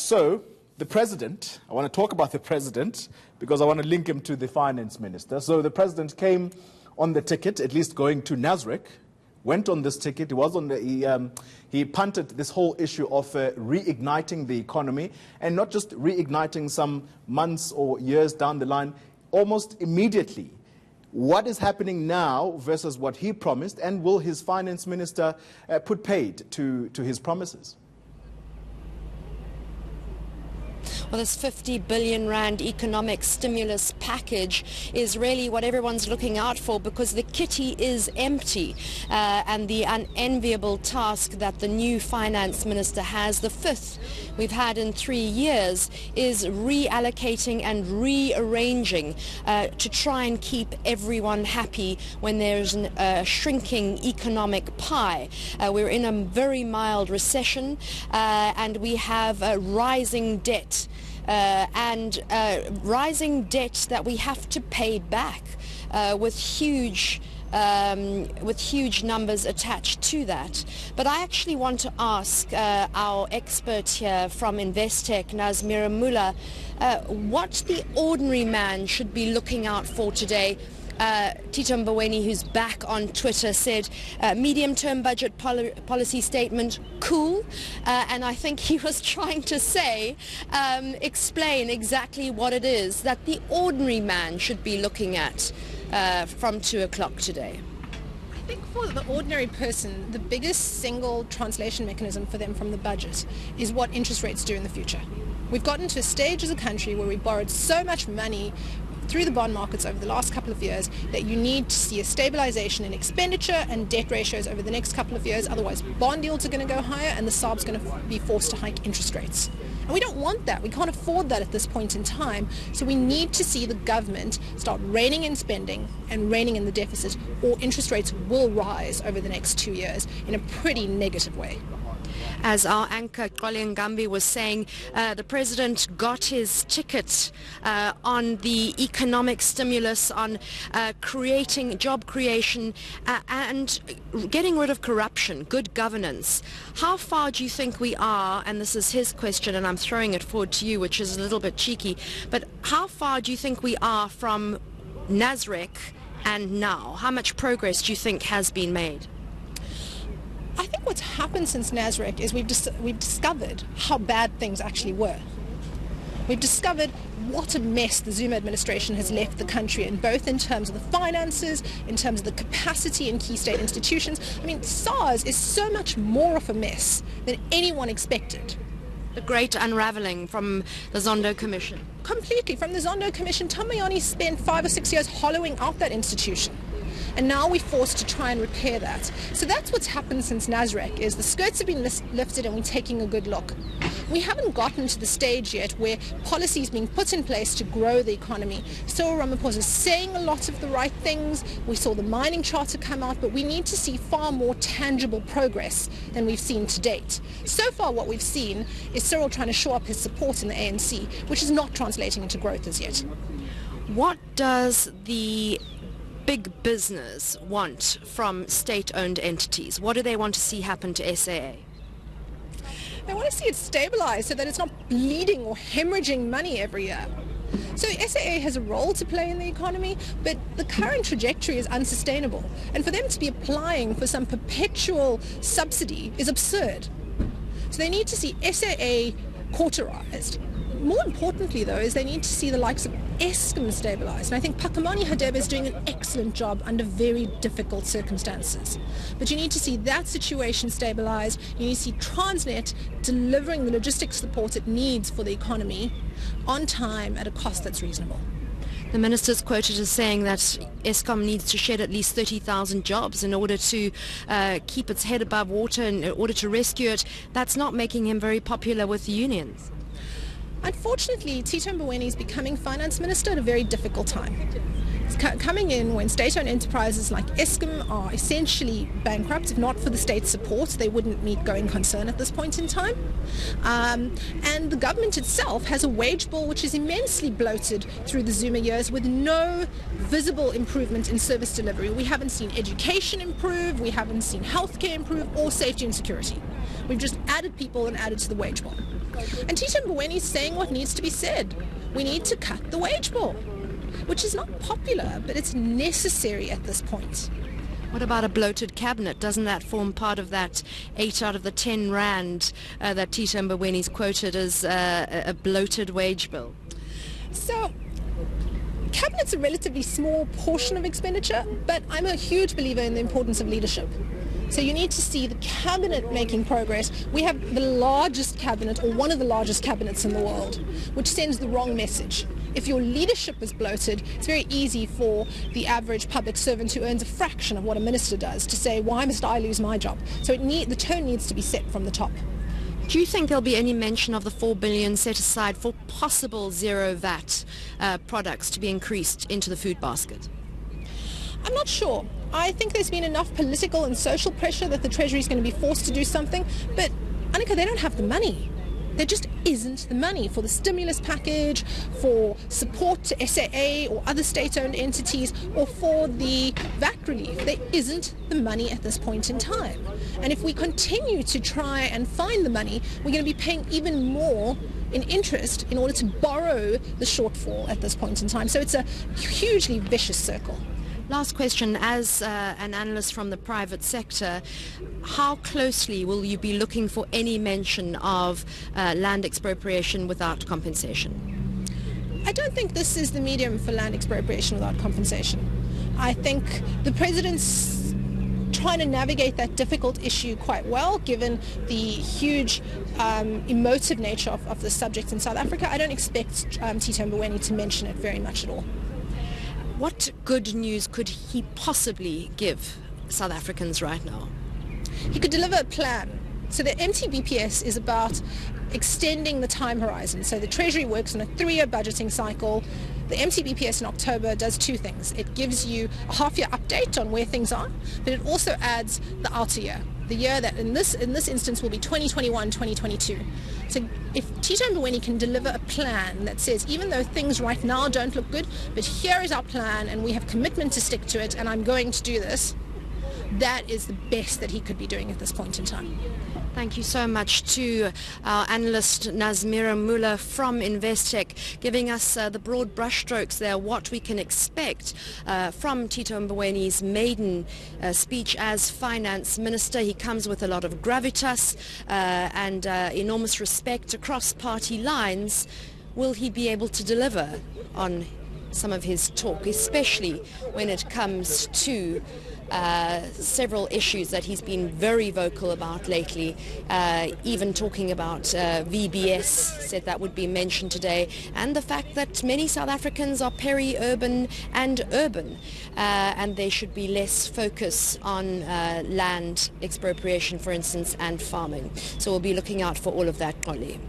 So, the president, I want to talk about the president because I want to link him to the finance minister. So the president came on the ticket, at least going to Nasrec, went on this ticket. He was on the, he punted this whole issue of reigniting the economy, and not just reigniting some months or years down the line, almost immediately. What is happening now versus what he promised, and will his finance minister put paid to his promises? Well, this 50 billion rand economic stimulus package is really what everyone's looking out for, because the kitty is empty, and the unenviable task that the new finance minister has, the fifth we've had in 3 years, is reallocating and rearranging to try and keep everyone happy when there's a shrinking economic pie. We're in a very mild recession, and we have a rising debt. Rising debt that we have to pay back with huge numbers attached to that. But I actually want to ask our expert here from Investec, Nazmira Mula, what the ordinary man should be looking out for today. Tito Mboweni, who's back on Twitter, said medium-term budget policy statement, cool, and I think he was trying to say, explain exactly what it is that the ordinary man should be looking at from 2 o'clock today. I think for the ordinary person, the biggest single translation mechanism for them from the budget is what interest rates do in the future. We've gotten to a stage as a country where we borrowed so much money through the bond markets over the last couple of years that you need to see a stabilization in expenditure and debt ratios over the next couple of years. Otherwise, bond yields are going to go higher and the SARB's going to be forced to hike interest rates. And we don't want that. We can't afford that at this point in time. So we need to see the government start reining in spending and reining in the deficit, or interest rates will rise over the next 2 years in a pretty negative way. As our anchor Ngambi was saying, the president got his ticket on the economic stimulus, on creating job creation and getting rid of corruption, good governance. How far do you think we are, and this is his question and I'm throwing it forward to you, which is a little bit cheeky, but how far do you think we are from Nasrec and now? How much progress do you think has been made? I think what's happened since Nasrec is we've discovered how bad things actually were. We've discovered what a mess the Zuma administration has left the country in, both in terms of the finances, in terms of the capacity in key state institutions. I mean, SARS is so much more of a mess than anyone expected. The great unravelling from the Zondo Commission. Completely. From the Zondo Commission, Tamayani spent 5 or 6 years hollowing out that institution. And now we're forced to try and repair that. So that's what's happened since Nasrec, is the skirts have been lifted and we're taking a good look. We haven't gotten to the stage yet where policy is being put in place to grow the economy. Cyril Ramaphosa is saying a lot of the right things. We saw the mining charter come out, but we need to see far more tangible progress than we've seen to date. So far what we've seen is Cyril trying to shore up his support in the ANC, which is not translating into growth as yet. What does the big business want from state-owned entities? What do they want to see happen to SAA? They want to see it stabilize so that it's not bleeding or hemorrhaging money every year. So SAA has a role to play in the economy, but the current trajectory is unsustainable. And for them to be applying for some perpetual subsidy is absurd. So they need to see SAA cauterized. More importantly, though, is they need to see the likes of Eskom stabilised. And I think Phakamani Hadebe is doing an excellent job under very difficult circumstances. But you need to see that situation stabilised. You need to see Transnet delivering the logistics support it needs for the economy on time at a cost that's reasonable. The minister's quoted as saying that Eskom needs to shed at least 30,000 jobs in order to keep its head above water, in order to rescue it. That's not making him very popular with the unions. Unfortunately, Tito Mboweni is becoming finance minister at a very difficult time. It's coming in when state-owned enterprises like Eskom are essentially bankrupt. If not for the state's support, they wouldn't meet going concern at this point in time. And the government itself has a wage bill which is immensely bloated through the Zuma years with no visible improvement in service delivery. We haven't seen education improve, we haven't seen healthcare improve, or safety and security. We've just added people and added to the wage bill. And Tito Mboweni is saying what needs to be said. We need to cut the wage bill, which is not popular, but it's necessary at this point. What about a bloated cabinet? Doesn't that form part of that 8 out of the 10 rand that Tito Mboweni's quoted as a bloated wage bill? So, cabinet's a relatively small portion of expenditure, but I'm a huge believer in the importance of leadership. So you need to see the cabinet making progress. We have the largest cabinet, or one of the largest cabinets in the world, which sends the wrong message. If your leadership is bloated, it's very easy for the average public servant who earns a fraction of what a minister does to say, why must I lose my job? So the tone needs to be set from the top. Do you think there'll be any mention of the 4 billion set aside for possible zero VAT products to be increased into the food basket? I'm not sure. I think there's been enough political and social pressure that the Treasury is going to be forced to do something. But, Annika, they don't have the money. There just isn't the money for the stimulus package, for support to SAA or other state-owned entities, or for the VAT relief. There isn't the money at this point in time. And if we continue to try and find the money, we're going to be paying even more in interest in order to borrow the shortfall at this point in time. So it's a hugely vicious circle. Last question, as an analyst from the private sector, how closely will you be looking for any mention of land expropriation without compensation? I don't think this is the medium for land expropriation without compensation. I think the President's trying to navigate that difficult issue quite well, given the huge emotive nature of the subject in South Africa. I don't expect Tito Mboweni to mention it very much at all. What good news could he possibly give South Africans right now? He could deliver a plan. So the MTBPS is about extending the time horizon. So the Treasury works on a 3-year budgeting cycle. The MTBPS in October does 2 things. It gives you a half-year update on where things are, but it also adds the outer year, the year that in this instance will be 2021, 2022. So if Tito Mboweni can deliver a plan that says, even though things right now don't look good, but here is our plan and we have commitment to stick to it and I'm going to do this, that is the best that he could be doing at this point in time. Thank you so much to our analyst Nazmira Muller from Investec, giving us the broad brushstrokes there, what we can expect from Tito Mboweni's maiden speech as finance minister. He comes with a lot of gravitas and enormous respect across party lines. Will he be able to deliver on some of his talk, especially when it comes to several issues that he's been very vocal about lately, even talking about VBS, said that would be mentioned today, and the fact that many South Africans are peri-urban and urban, and there should be less focus on land expropriation, for instance, and farming. So we'll be looking out for all of that, Polly.